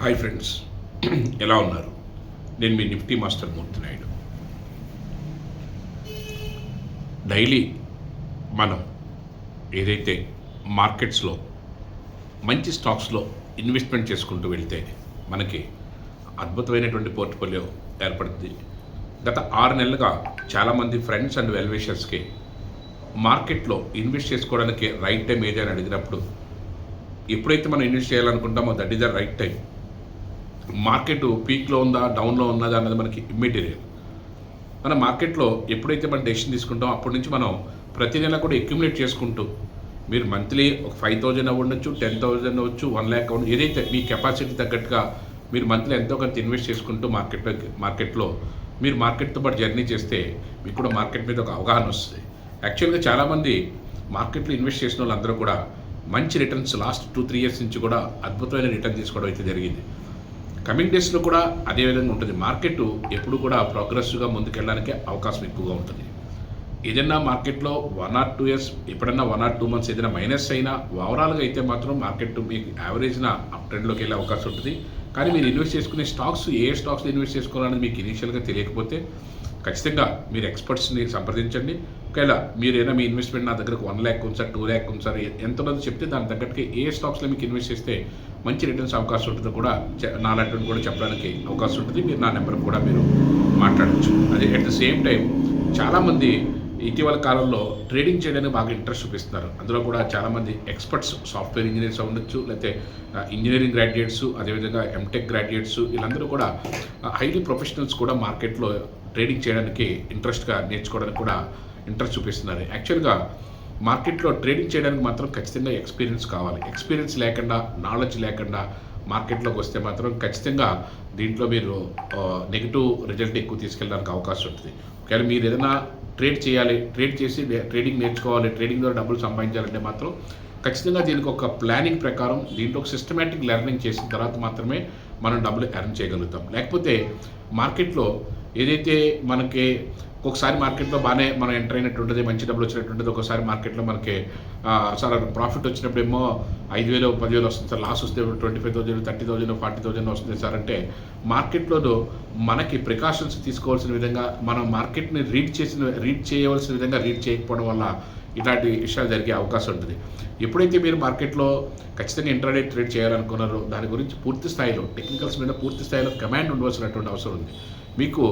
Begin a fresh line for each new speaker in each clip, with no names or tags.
Hi friends, ఎలా ఉన్నారు? నేను మీ నిఫ్టీ మాస్టర్ మూర్తి నాయుడు. డైలీ మనం ఏదైతే మార్కెట్స్లో మంచి స్టాక్స్లో ఇన్వెస్ట్మెంట్ చేసుకుంటూ వెళ్తే మనకి అద్భుతమైనటువంటి పోర్ట్ఫోలియో ఏర్పడుతుంది. గత 6 నెలలుగా చాలామంది ఫ్రెండ్స్ అండ్ వెల్విషర్స్కి మార్కెట్లో ఇన్వెస్ట్ చేసుకోవడానికి రైట్ టైం ఏది అని అడిగినప్పుడు, ఎప్పుడైతే మనం ఇన్వెస్ట్ చేయాలనుకుంటామో that is the right time. Market పీక్లో ఉందా, డౌన్లో ఉన్నదా అన్నది మనకి ఇమ్మెటీరియల్. మన మార్కెట్లో ఎప్పుడైతే మనం డెసిషన్ తీసుకుంటామో అప్పటి నుంచి మనం ప్రతి నెల కూడా అక్యుములేట్ చేసుకుంటూ, మీరు మంత్లీ ఒక 5,000 అవ్వచ్చు, 10,000 అవ్వచ్చు, 1 lakh అవ్వచ్చు, ఏదైతే మీ కెపాసిటీ తగ్గట్టుగా మీరు మంత్లీ ఎంతో కొంత ఇన్వెస్ట్ చేసుకుంటూ మార్కెట్లో మీరు మార్కెట్తో పాటు జర్నీ చేస్తే మీకు కూడా మార్కెట్ మీద ఒక అవగాహన వస్తుంది. యాక్చువల్గా చాలామంది మార్కెట్లో ఇన్వెస్ట్ చేసిన వాళ్ళందరూ కూడా మంచి రిటర్న్స్ లాస్ట్ 2-3 years నుంచి కూడా అద్భుతమైన రిటర్న్ తీసుకోవడం అయితే జరిగింది. కమింగ్ డేస్లో కూడా అదే విధంగా ఉంటుంది. మార్కెట్ ఎప్పుడు కూడా ప్రోగ్రెసివ్గా ముందుకెళ్ళడానికి అవకాశం ఎక్కువగా ఉంటుంది. ఏదైనా మార్కెట్లో 1 or 2 years, ఎప్పుడన్నా 1 or 2 months ఏదైనా మైనస్ అయినా, ఓవరాల్గా అయితే మాత్రం మార్కెట్ మీకు యావరేజ్న అప్ ట్రెండ్లోకి వెళ్ళే అవకాశం ఉంటుంది. కానీ మీరు ఇన్వెస్ట్ చేసుకునే స్టాక్స్, ఏ స్టాక్స్లో ఇన్వెస్ట్ చేసుకోవాలని మీకు ఇనీషియల్గా తెలియకపోతే ఖచ్చితంగా మీరు ఎక్స్పర్ట్స్ని సంప్రదించండి. ఒకవేళ మీరైనా మీ ఇన్వెస్ట్మెంట్ నా దగ్గరకు 1 lakh ఉంచారు, 2 lakh ఉంచారు, ఎంతమంది చెప్తే దాని తగ్గట్టుగా ఏ స్టాక్స్లో మీకు ఇన్వెస్ట్ చేస్తే మంచి రిటర్న్స్ అవకాశం ఉంటుందో కూడా నాలాంటివి కూడా చెప్పడానికి అవకాశం ఉంటుంది. మీరు నా నెంబర్ కూడా మీరు మాట్లాడచ్చు. అదే అట్ ద సేమ్ టైం చాలామంది ఇటీవల కాలంలో ట్రేడింగ్ చేయడానికి బాగా ఇంట్రెస్ట్ చూపిస్తున్నారు. అందులో కూడా చాలామంది ఎక్స్పర్ట్స్, సాఫ్ట్వేర్ ఇంజనీర్స్ ఉండొచ్చు, లేకపోతే ఇంజనీరింగ్ గ్రాడ్యుయేట్స్, అదేవిధంగా ఎంటెక్ గ్రాడ్యుయేట్స్, వీళ్ళందరూ కూడా హైలీ ప్రొఫెషనల్స్ కూడా మార్కెట్లో ట్రేడింగ్ చేయడానికి ఇంట్రెస్ట్గా నేర్చుకోవడానికి కూడా ఇంట్రెస్ట్ చూపిస్తున్నారు. యాక్చువల్గా మార్కెట్లో ట్రేడింగ్ చేయడానికి మాత్రం ఖచ్చితంగా ఎక్స్పీరియన్స్ కావాలి. ఎక్స్పీరియన్స్ లేకుండా, నాలెడ్జ్ లేకుండా మార్కెట్లోకి వస్తే మాత్రం ఖచ్చితంగా దీంట్లో మీరు నెగిటివ్ రిజల్ట్ ఎక్కువ తీసుకెళ్ళడానికి అవకాశం ఉంటుంది. ఒకవేళ మీరు ఏదైనా ట్రేడ్ చేయాలి, ట్రేడ్ చేసి ట్రేడింగ్ నేర్చుకోవాలి, ట్రేడింగ్ ద్వారా డబ్బులు సంపాదించాలంటే మాత్రం ఖచ్చితంగా దీనికి ఒక ప్లానింగ్ ప్రకారం, దీంట్లో ఒక సిస్టమేటిక్ లెర్నింగ్ చేసిన తర్వాత మాత్రమే మనం డబ్బులు ఎర్న్ చేయగలుగుతాం. లేకపోతే మార్కెట్లో ఏదైతే మనకి ఒకసారి మార్కెట్లో బాగానే మనం ఎంటర్ అయినట్టు ఉంటుంది, మంచి డబ్బులు వచ్చినట్టు ఉంటుంది. ఒకసారి మార్కెట్లో మనకి సార్ ప్రాఫిట్ వచ్చినప్పుడేమో 5,000, 10,000 వస్తుంది సార్, లాస్ వస్తే 25,000, 30,000, 40,000 వస్తుంది సార్ అంటే, మార్కెట్లో మనకి ప్రికాషన్స్ తీసుకోవాల్సిన విధంగా, మనం మార్కెట్ని రీడ్ చేయవలసిన విధంగా రీడ్ చేయకపోవడం వల్ల ఇలాంటి విషయాలు జరిగే అవకాశం ఉంటుంది. ఎప్పుడైతే మీరు మార్కెట్లో ఖచ్చితంగా ఇంట్రాడే ట్రేడ్ చేయాలనుకున్నారో దాని గురించి పూర్తి స్థాయిలో, టెక్నికల్స్ మీద పూర్తి స్థాయిలో కమాండ్ ఉండవలసినటువంటి అవసరం ఉంది. మీకు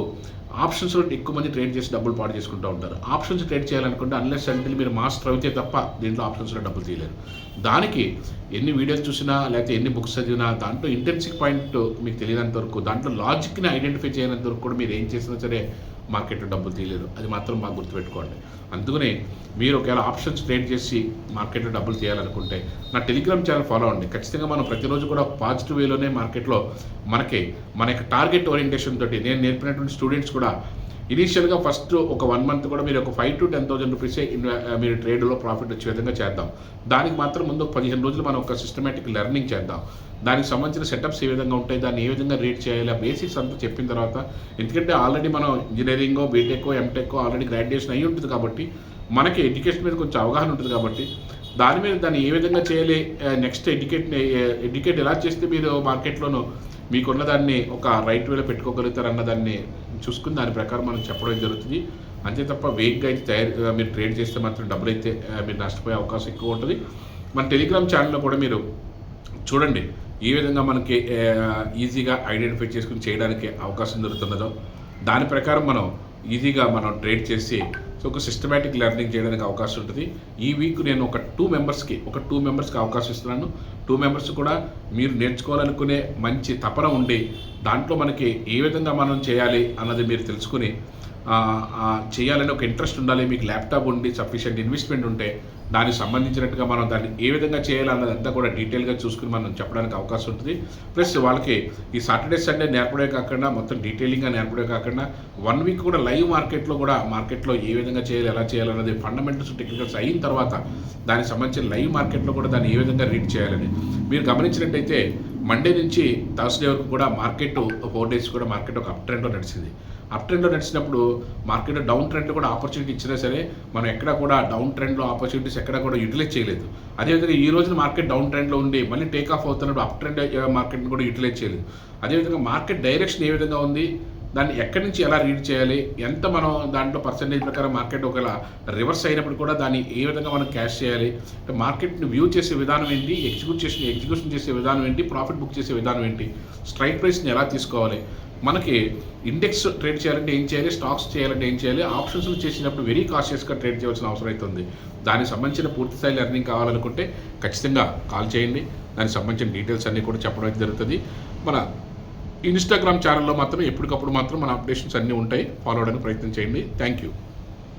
ఆప్షన్స్లో ఎక్కువ మంది ట్రేడ్ చేసి డబ్బులు పాడు చేసుకుంటూ ఉంటారు. ఆప్షన్స్ ట్రేడ్ చేయాలనుకుంటే అన్లెస్ అంటే మీరు మాస్టర్ అయితే తప్ప దీంట్లో ఆప్షన్స్లో డబ్బులు తీయలేరు. దానికి ఎన్ని వీడియోస్ చూసినా, లేకపోతే ఎన్ని బుక్స్ చదివినా, దాంట్లో ఇంటెన్సిక్ పాయింట్ మీకు తెలియనంత వరకు, దాంట్లో లాజిక్ని ఐడెంటిఫై చేయనంత వరకు కూడా మీరు ఏం చేసినా సరే మార్కెట్లో డబ్బులు తీయలేరు. అది మాత్రం మాకు గుర్తుపెట్టుకోండి. అందుకనే మీరు ఒకవేళ ఆప్షన్స్ ట్రేడ్ చేసి మార్కెట్లో డబ్బులు తీయాలనుకుంటే నా టెలిగ్రామ్ ఛానల్ ఫాలో అవ్వండి. ఖచ్చితంగా మనం ప్రతిరోజు కూడా పాజిటివ్ వేలోనే మార్కెట్లో మన యొక్క టార్గెట్ ఓరియంటేషన్ తోటి నేను నేర్పినటువంటి స్టూడెంట్స్ కూడా ఇనీషియల్గా ఫస్ట్ ఒక 1 month కూడా మీరు ఒక 5,000 to 10,000 రూపీసే మీరు ట్రేడ్లో ప్రాఫిట్ వచ్చే విధంగా చేద్దాం. దానికి మాత్రం ముందు 15 రోజులు మనం ఒక సిస్టమేటిక్ లెర్నింగ్ చేద్దాం. దానికి సంబంధించిన సెటప్స్ ఏ విధంగా ఉంటాయి, దాన్ని ఏ విధంగా రీడ్ చేయాలి, ఆ బేసిక్స్ అంతా చెప్పిన తర్వాత, ఎందుకంటే ఆల్రెడీ మనం ఇంజనీరింగో, బీటెక్కో, ఎంటెక్కో ఆల్రెడీ గ్రాడ్యుయేషన్ అయ్యి ఉంటుంది కాబట్టి మనకి ఎడ్యుకేషన్ మీద కొంచెం అవగాహన ఉంటుంది. కాబట్టి దాన్ని ఏ విధంగా చేయాలి, నెక్స్ట్ ఎడ్యుకేట్ ఎలా చేస్తే మీరు మార్కెట్లోనూ మీకున్న దాన్ని ఒక రైట్ వేలో పెట్టుకోగలుగుతారన్న దాన్ని చూసుకుని దాని ప్రకారం మనం చెప్పడం జరుగుతుంది. అంతే తప్ప వేగ్గా అయితే మీరు ట్రేడ్ చేస్తే మాత్రం డబ్బులు అయితే మీరు నష్టపోయే అవకాశం ఎక్కువ ఉంటుంది. మన టెలిగ్రామ్ ఛానల్లో కూడా మీరు చూడండి ఏ విధంగా మనకి ఈజీగా ఐడెంటిఫై చేసుకుని చేయడానికి అవకాశం దొరుకుతున్నదో దాని ప్రకారం మనం ఈజీగా మనం ట్రేడ్ చేసి ఒక సిస్టమేటిక్ లెర్నింగ్ చేయడానికి అవకాశం ఉంటుంది. ఈ వీక్ నేను ఒక 2 మెంబర్స్కి అవకాశం ఇస్తున్నాను. 2 members కూడా మీరు నేర్చుకోవాలనుకునే మంచి తపన ఉండి, దాంట్లో మనకి ఏ విధంగా మనం చేయాలి అన్నది మీరు తెలుసుకుని చేయాలని ఒక ఇంట్రెస్ట్ ఉండాలి. మీకు ల్యాప్టాప్ ఉండి సఫిషియెంట్ ఇన్వెస్ట్మెంట్ ఉంటే దానికి సంబంధించినట్టుగా మనం దాన్ని ఏ విధంగా చేయాలి అన్నదంతా కూడా డీటెయిల్గా చూసుకుని మనం చెప్పడానికి అవకాశం ఉంటుంది. ప్లస్ వాళ్ళకి ఈ సాటర్డే సండే నేర్పడే కాకుండా, మొత్తం డీటెయిలింగ్గా నేర్పడే కాకుండా 1 week కూడా లైవ్ మార్కెట్లో ఏ విధంగా చేయాలి, ఎలా చేయాలన్నది ఫండమెంటల్స్, టెక్నికల్స్ అయిన తర్వాత దానికి సంబంధించిన లైవ్ మార్కెట్లో కూడా దాన్ని ఏ విధంగా రీడ్ చేయాలని మీరు గమనించినట్టయితే మండే నుంచి థర్స్డే వరకు కూడా మార్కెట్ 4 days కూడా మార్కెట్ ఒక అప్ ట్రెండ్లో నడిచింది. అప్ ట్రెండ్లో నడిచినప్పుడు మార్కెట్ డౌన్ ట్రెండ్లో కూడా ఆపర్చునిటీ ఇచ్చినా సరే మనం ఎక్కడ కూడా డౌన్ ట్రెండ్లో ఆపర్చునిటీస్ ఎక్కడ కూడా యూటిలైజ్ చేయలేదు. అదేవిధంగా ఈ రోజున మార్కెట్ డౌన్ ట్రెండ్లో ఉండి మళ్ళీ టేక్ ఆఫ్ అవుతున్నప్పుడు అప్ ట్రెండ్ మార్కెట్ని కూడా యూటిలైజ్ చేయలేదు. అదేవిధంగా మార్కెట్ డైరెక్షన్ ఏ విధంగా ఉంది, దాన్ని ఎక్కడి నుంచి ఎలా రీడ్ చేయాలి, ఎంత మనం దాంట్లో పర్సంటేజ్ ప్రకారం మార్కెట్ ఒకవేళ రివర్స్ అయినప్పుడు కూడా దాన్ని ఏ విధంగా మనం క్యాష్ చేయాలి, మార్కెట్ని వ్యూ చేసే విధానం ఏంటి, ఎగ్జిక్యూషన్ చేసే విధానం ఏంటి, ప్రాఫిట్ బుక్ చేసే విధానం ఏంటి, స్ట్రైక్ ప్రైస్ని ఎలా తీసుకోవాలి, మనకి ఇండెక్స్ ట్రేడ్ చేయాలంటే ఏం చేయాలి, స్టాక్స్ చేయాలంటే ఏం చేయాలి, ఆప్షన్స్లు చేసినప్పుడు వెరీ కాషియస్గా ట్రేడ్ చేయాల్సిన అవసరం అవుతుంది. దానికి సంబంధించిన పూర్తి స్థాయి లెర్నింగ్ కావాలనుకుంటే ఖచ్చితంగా కాల్ చేయండి. దానికి సంబంధించిన డీటెయిల్స్ అన్నీ కూడా చెప్పడం అయితే జరుగుతుంది. మన ఇన్స్టాగ్రామ్ ఛానల్లో మాత్రం ఎప్పటికప్పుడు మాత్రం మన అప్డేషన్స్ అన్నీ ఉంటాయి. ఫాలో అవడానికి ప్రయత్నం చేయండి. Thank you.